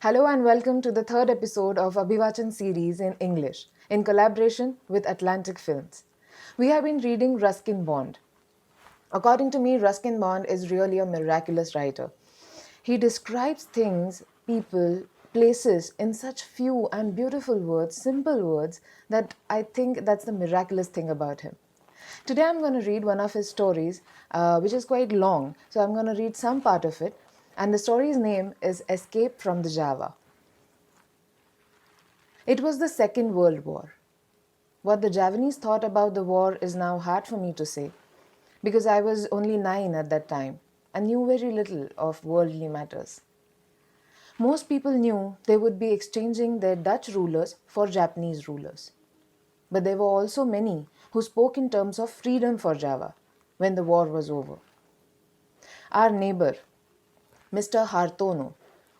Hello and welcome to the third episode of Abhivachan series in English in collaboration with Atlantic Films. We have been reading Ruskin Bond. According to me, Ruskin Bond is really a miraculous writer. He describes things, people, places in such few and beautiful words, simple words, that I think that's the miraculous thing about him. Today I'm going to read one of his stories, which is quite long. So I'm going to read some part of it. And the story's name is Escape from the Java. It was the Second World War. What the Javanese thought about the war is now hard for me to say, because I was only 9 at that time and knew very little of worldly matters. Most people knew they would be exchanging their Dutch rulers for Japanese rulers. But there were also many who spoke in terms of freedom for Java when the war was over. Our neighbor, Mr. Hartono,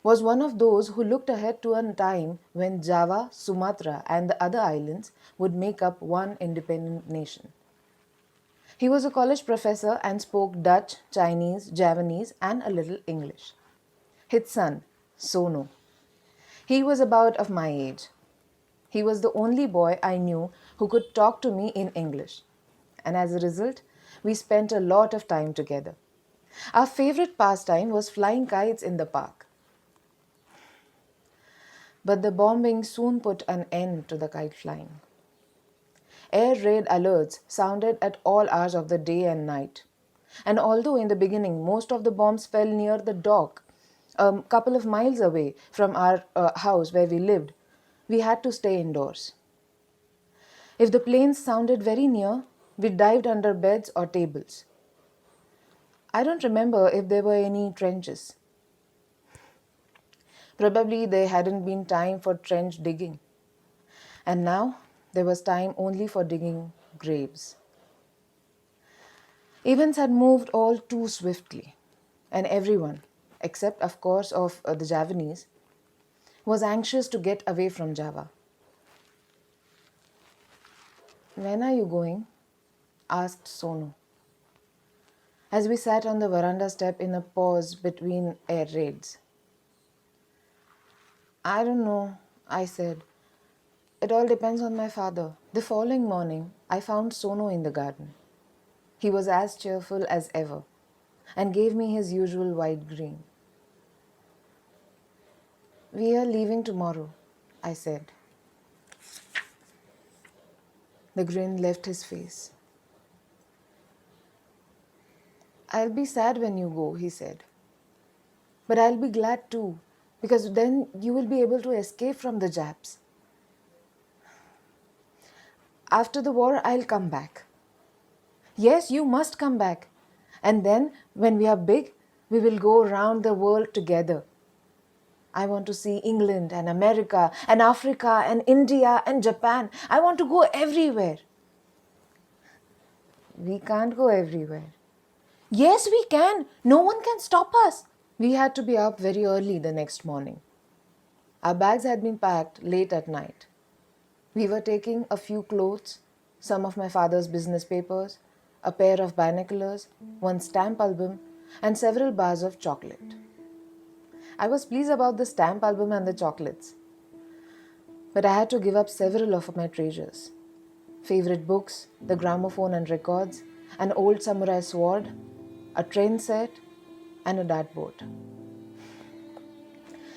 was one of those who looked ahead to a time when Java, Sumatra, and the other islands would make up one independent nation. He was a college professor and spoke Dutch, Chinese, Javanese, and a little English. His son, Sono. He was about of my age. He was the only boy I knew who could talk to me in English. And as a result, we spent a lot of time together. Our favorite pastime was flying kites in the park. But the bombing soon put an end to the kite flying. Air raid alerts sounded at all hours of the day and night. And although in the beginning most of the bombs fell near the dock, a couple of miles away from our house where we lived, we had to stay indoors. If the planes sounded very near, we dived under beds or tables. I don't remember if there were any trenches. Probably there hadn't been time for trench digging. And now there was time only for digging graves. Events had moved all too swiftly, and everyone, except of course of the Javanese, was anxious to get away from Java. "When are you going?" asked Sonu, as we sat on the veranda step in a pause between air raids. "I don't know," I said. "It all depends on my father." The following morning, I found Sonu in the garden. He was as cheerful as ever and gave me his usual white grin. "We are leaving tomorrow," I said. The grin left his face. "I'll be sad when you go," he said. "But I'll be glad too, because then you will be able to escape from the Japs. After the war, I'll come back." "Yes, you must come back. And then, when we are big, we will go round the world together. I want to see England and America and Africa and India and Japan. I want to go everywhere." "We can't go everywhere." "Yes, we can. No one can stop us." We had to be up very early the next morning. Our bags had been packed late at night. We were taking a few clothes, some of my father's business papers, a pair of binoculars, one stamp album, and several bars of chocolate. I was pleased about the stamp album and the chocolates, but I had to give up several of my treasures. Favorite books, the gramophone and records, an old samurai sword, a train set, and a dartboard.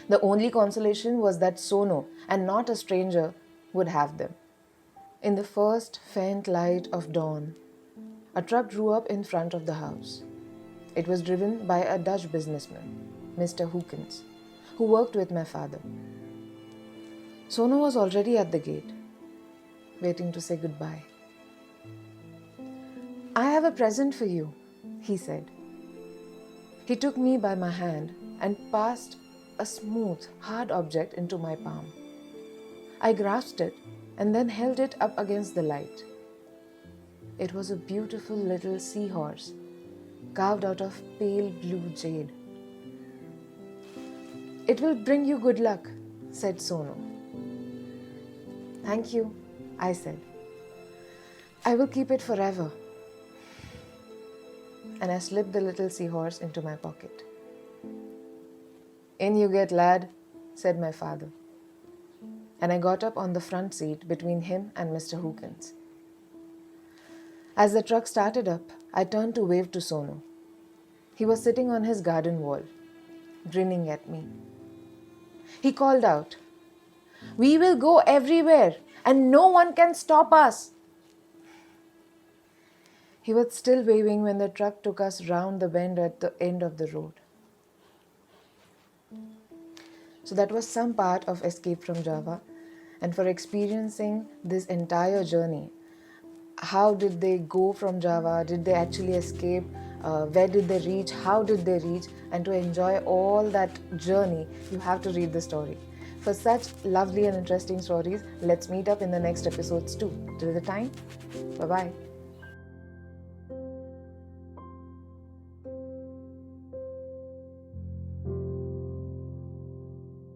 The only consolation was that Sono, and not a stranger, would have them. In the first faint light of dawn, a truck drew up in front of the house. It was driven by a Dutch businessman, Mr. Hoekens, who worked with my father. Sono was already at the gate, waiting to say goodbye. "I have a present for you," he said. He took me by my hand and passed a smooth, hard object into my palm. I grasped it and then held it up against the light. It was a beautiful little seahorse, carved out of pale blue jade. "It will bring you good luck," said Sono. "Thank you," I said. "I will keep it forever." And I slipped the little seahorse into my pocket. "In you get, lad," said my father. And I got up on the front seat between him and Mr. Hookins. As the truck started up, I turned to wave to Sonu. He was sitting on his garden wall, grinning at me. He called out, "We will go everywhere and no one can stop us." He was still waving when the truck took us round the bend at the end of the road. So that was some part of Escape from Java. And for experiencing this entire journey, how did they go from Java? Did they actually escape? Where did they reach? How did they reach? And to enjoy all that journey, you have to read the story. For such lovely and interesting stories, let's meet up in the next episodes too. Till the time, bye-bye.